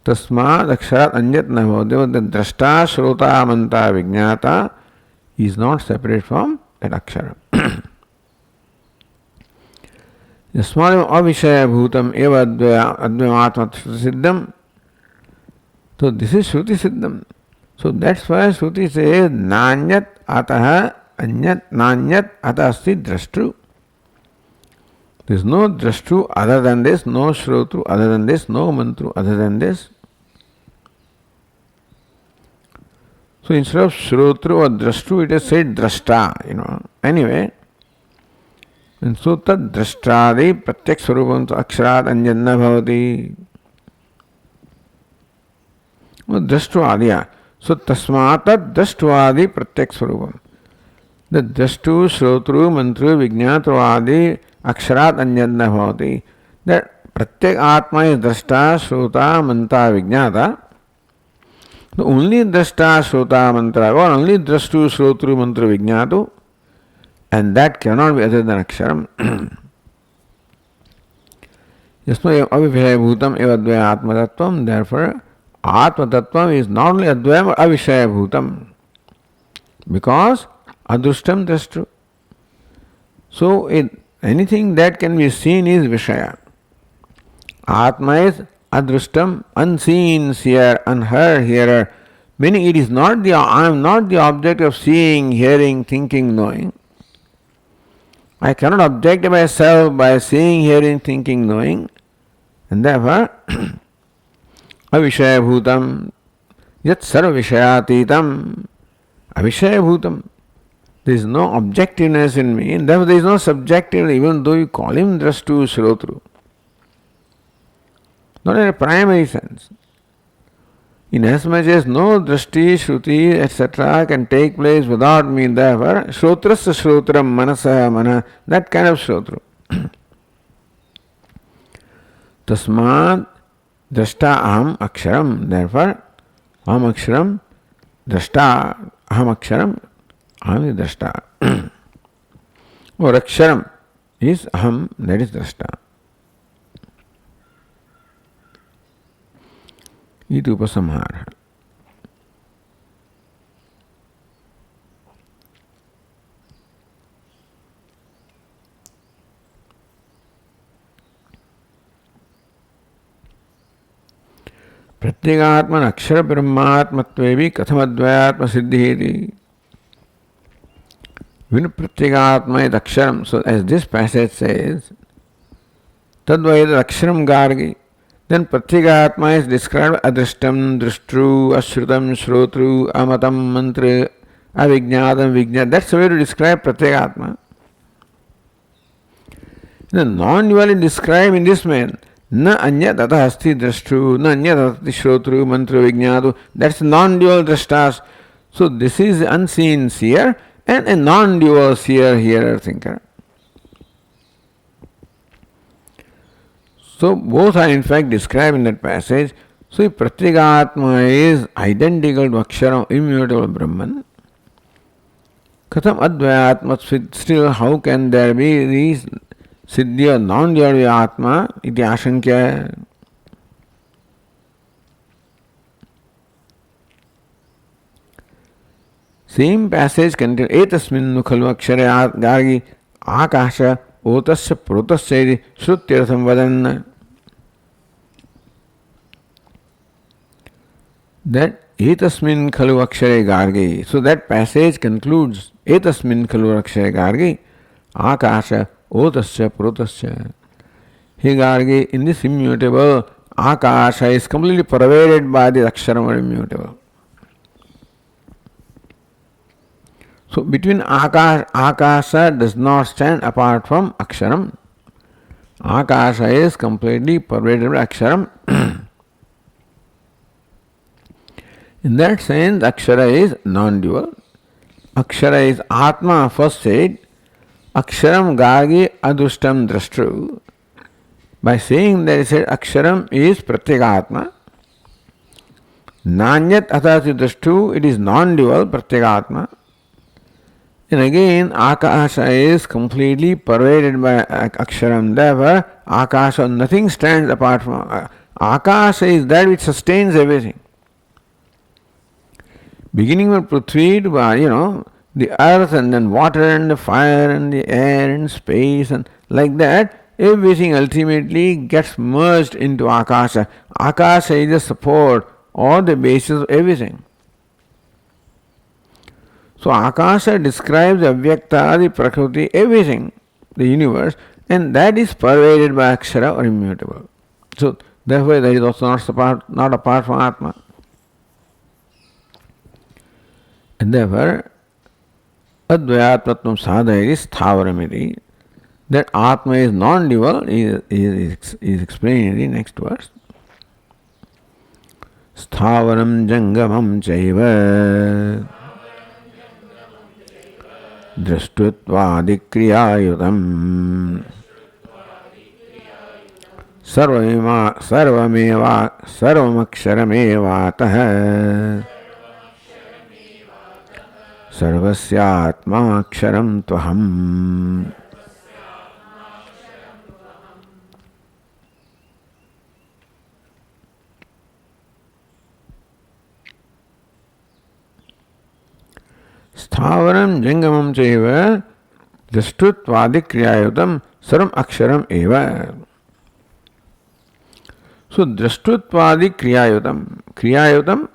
तस्माद् अक्षरात् अन्यत् न भवति. The drashta, shrota, manta, vijñata is not separate from that akshara. यस्मादेव अविषय भूतम एव अद्वयमात्मा श्रुति सिद्धम. So this is Shruti Siddham. So that's why Shruti says Nanyat Ataha Anyat Nanyat Atah Asti Drashtru. There is no Drashtru other than this, no Shrotru other than this, no Mantru other than this. So instead of Shrotru or Drashtru, it is said Drashta, Anyway, and so tad drashtradi pratyek swarupam aksharat anjanna bhavati. Drashtruadiya. So tasmata drashtruadi pratyek swarupam. The drashtu, shrotru, mantru, vijñatru adi aksharat anjanna bhavati. That pratyek atma is drashta, shrota, manta, vijñata. The only drashta, shrota, mantra, or only drashtu, shrotru, mantru, vijñatu. And that cannot be other than aksharam. Yasma avivishaya bhutam eva advaya atma tattvam. Therefore, atma tattvam is not only advayam but avishaya bhutam. Because adrushtam drashtru. So, anything that can be seen is vishaya. Atma is adrushtam, unseen seer, unheard hearer. Meaning it is not I am not the object of seeing, hearing, thinking, knowing. I cannot object myself by seeing, hearing, thinking, knowing, and therefore, avishaya bhutam, yat sarva vishayatitam, avishaya bhutam. There is no objectiveness in me, and therefore there is no subjective, even though you call him drashtu, shrotru. Not in a primary sense. Inasmuch as no drashti, shruti, etc. can take place without me, therefore, shrotrasya shrotram manasa mana, that kind of shrotru. Tasmad drashta aham aksharam, therefore, aham aksharam, drashta aham aksharam, aham is drashta. Or aksharam is aham, that is drashta. Iti upasamhara. प्रत्येगात्मन अक्षर ब्रह्मात्मत्वेपि कथमद्वयात्म सिद्धिः. When प्रत्येगात्मा is aksharam, so as this passage says, tadvayad aksharam gargi. Then Pratyekatma is described adrishtam, drishtru, ashrutam, shrotru, amatam, mantra, avijñātam, vijñāt. That's the way to describe Pratyekatma. The non-dual is described in this man. Na anyat atah asti drishtru, na anyat ati shrotru, mantra, vijñātu. That's non-dual drashtas. So this is unseen seer and a non-dual seer, hearer, thinker. So both are in fact described in that passage. So if Pratyagatma is identical to Aksharam, immutable Brahman, Katham Advayatma, still how can there be these Siddhi or non-duality Atma? Iti Ashankya. Same passage contains Etasmin Nukhalu Akshara Gargi Akasha Otasya Protasya Shrutyartham Vadan. That Etasmin Khalu Akshare Gargi. So that passage concludes Etasmin Khalu Akshare Gargi Akasha Otasya Protasya. He Gargi, in this immutable Akasha is completely pervaded by the Aksharam or immutable. So between Akasha does not stand apart from Aksharam. Akasha is completely pervaded by Aksharam. In that sense, Akshara is non-dual. Akshara is Atma, first said. Aksharam Gargi Adustam Drashtru. By saying that he said Aksharam is Pratyagatma. Nanyat Atati Drashtu, it is non-dual Pratyagatma. And again, Akasha is completely pervaded by Aksharam. Therefore, Akasha, nothing stands apart from Akasha is that which sustains everything. Beginning with Prithvi to, the earth and then water and the fire and the air and space and like that, everything ultimately gets merged into Akasha. Akasha is the support or the basis of everything. So Akasha describes Avyakta, the Prakriti, everything, the universe, and that is pervaded by Akshara or immutable. So therefore that is also not apart from Atma. And therefore Advayatmatvam Sadhaya is Sthavaramiti. That Atma is non-dual is explained in the next verse. Sthavaram Jangamam Chaiva Drashtutvaadikriyayutam sarvamaksharamevataha sarvasyatmaksharam tvaham. Sthavaram jangamam chaiva drashtutvaadikriyayutam sarvam aksharam eva. So drashtutvaadikriyayutam, kriyayutam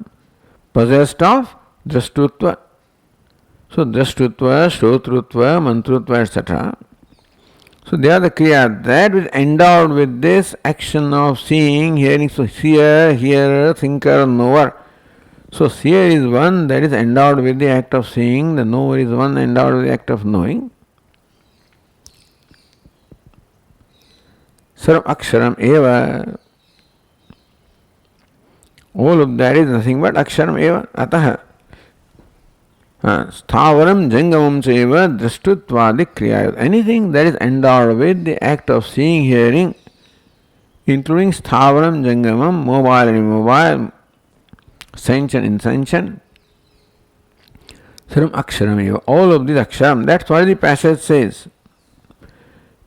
possessed of drashtutva. So drashtutva, shrotrutva, mantrutva, etc. So they are the kriya, that is endowed with this action of seeing, hearing. So seer, hearer, thinker, knower. So seer is one that is endowed with the act of seeing, the knower is one endowed with the act of knowing. Sarvam aksharam eva. All of that is nothing but aksharam eva. Ataha. Sthavaram jangamam chaiva drashtutvadik kriya. Anything that is endowed with the act of seeing, hearing, including sthavaram jangamam, mobile and immobile, sentient, insentient, sarvam aksharam eva. All of these aksharam. That's why the passage says,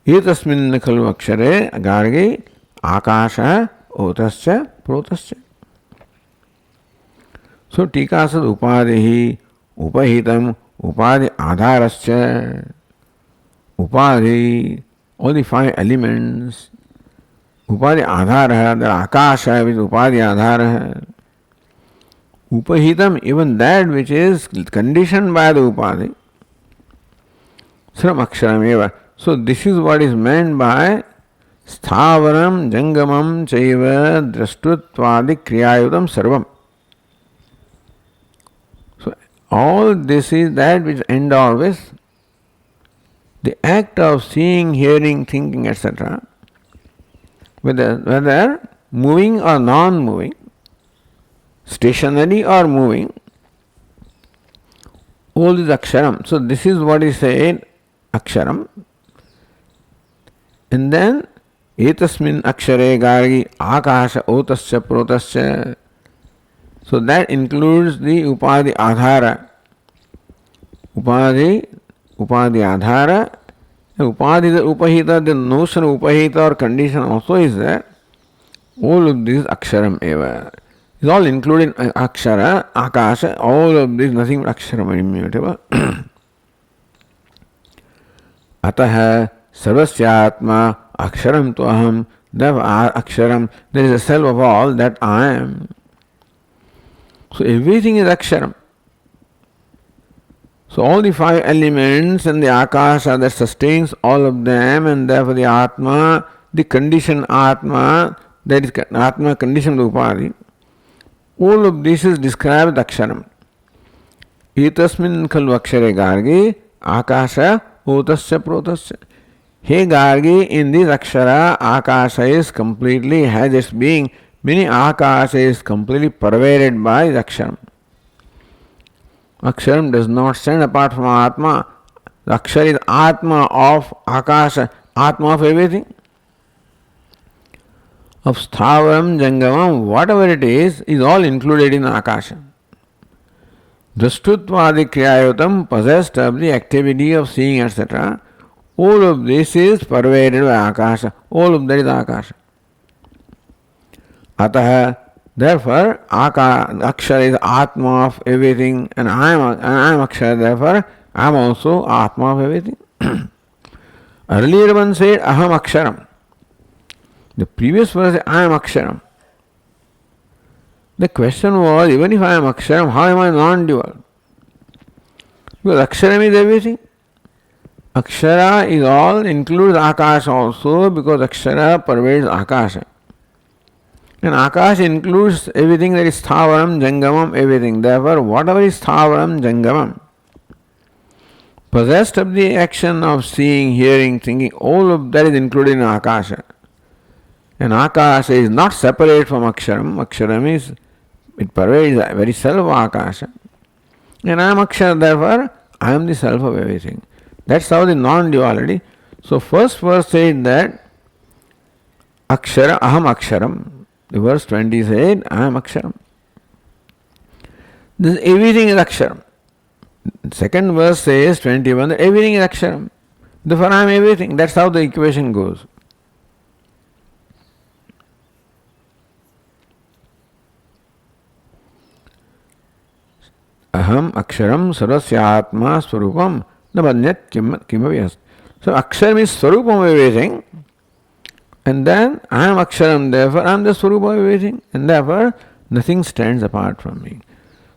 Etasmin khalu akshare garge akasha otascha protascha. So tikasad upadehi upahitam upadi adharascha. Upadi, all the five elements. Upadi adhara, the akasha which upadi adhara. Upahitam, even that which is conditioned by the upadi. Sarvam aksharam eva. So this is what is meant by sthavaram jangamam chaiva drashtutvadik kriyayutam sarvam. So all this is that which endowed with the act of seeing, hearing, thinking, etc. Whether moving or non-moving, stationary or moving, all is aksharam. So this is what is said, aksharam. And then Etasmin akshare gargi akasha otasya protasya. So that includes the upadhi adhara. Upadhi adhara. Upadhi, the upahita, the notion of upahita or condition also is there. All of this aksharam eva. Is all included in akshara, akasha, all of this nothing but aksharam immutable. Ataha sarvasyatma aksharam tu aham. Therefore aksharam, there is a self of all that I am. So everything is aksharam. So all the five elements and the akasha that sustains all of them, and therefore the atma, the conditioned atma, that is atma conditioned upadhi, all of this is described as aksharam. Etasmin khalu akshare gargi akasha otasya protasya. Hey gargi, in this akshara, akasha is completely, has its being, meaning akasha is completely pervaded by the aksharam. Aksharam does not stand apart from Atma. The Akshara is Atma of Akasha, Atma of everything. Of Sthavaram, Jangamam, whatever it is all included in Akasha. Drashtutvadi Kriyayotam, possessed of the activity of seeing, etc. All of this is pervaded by Akasha. All of that is Akasha. Ataha, therefore, Akshara is Atma of everything, and I am Akshara, therefore, I am also Atma of everything. Earlier one said, Aham Aksharam. The previous verse said, I am Aksharam. The question was, even if I am Aksharam, how am I non-dual? Because Aksharam is everything. Akshara is all, includes Akasha also, because Akshara pervades Akasha. And Akash includes everything that is Sthavaram, Jangamam, everything. Therefore, whatever is Sthavaram, Jangamam, possessed of the action of seeing, hearing, thinking, all of that is included in Akasha. And Akasha is not separate from Aksharam. Aksharam is, it pervades the very self of Akasha. And I am Akshara, therefore, I am the self of everything. That's how the non-duality. So first verse said that Akshara, Aham Aksharam. The verse 20 said, I am Aksharam. This everything is Aksharam. Second verse says, 21, that everything is Aksharam. Therefore I am everything. That's how the equation goes. Aham Aksharam Saraswatma Swarupam Nabanyat Kimavi. So Aksharam is Swarupam of everything. And then I am Aksharam, therefore I am the Swarupa of everything, and therefore nothing stands apart from me.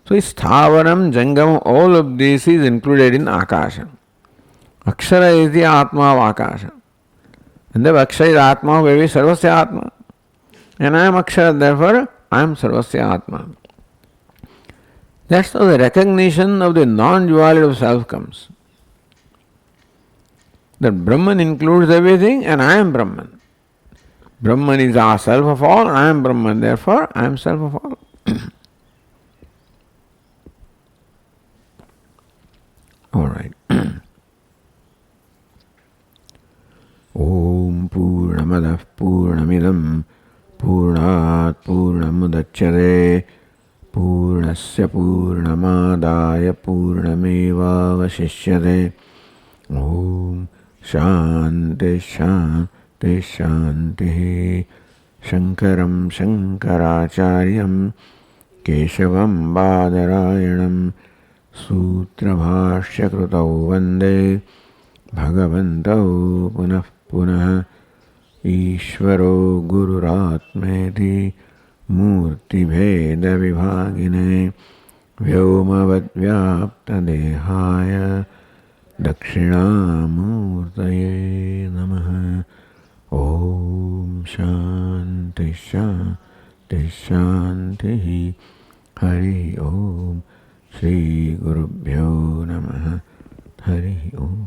So Sthavaram, Jangamam, all of this is included in Akasha. Akshara is the Atma of Akasha. And therefore Akshara is Atma of every Sarvasya Atma. And I am Akshara, therefore I am Sarvasya Atma. That's how the recognition of the non-duality of self comes. That Brahman includes everything and I am Brahman. Brahman is our self of all, I am Brahman, therefore I am self of all. Alright. Om Purnamadah Purnamidam Purnat Purnamudachyate Purnasya Purnamadaya Purnameva Vashishyate. Om Shanti Shanti Shanti. Shankaram Shankaracharyam Keshavam Badarayanam Sutrabhashya Krutau Vande Bhagavantau Punah Punah Ishvaro Gururatmeti Murti Bheda Vibhagine Vyomavad Vyapta Dehaya Dakshinamurtaye Namaha. Om Shanti Shanti Shanti. Hari Om. Shri Gurubhyo Namaha. Hari Om.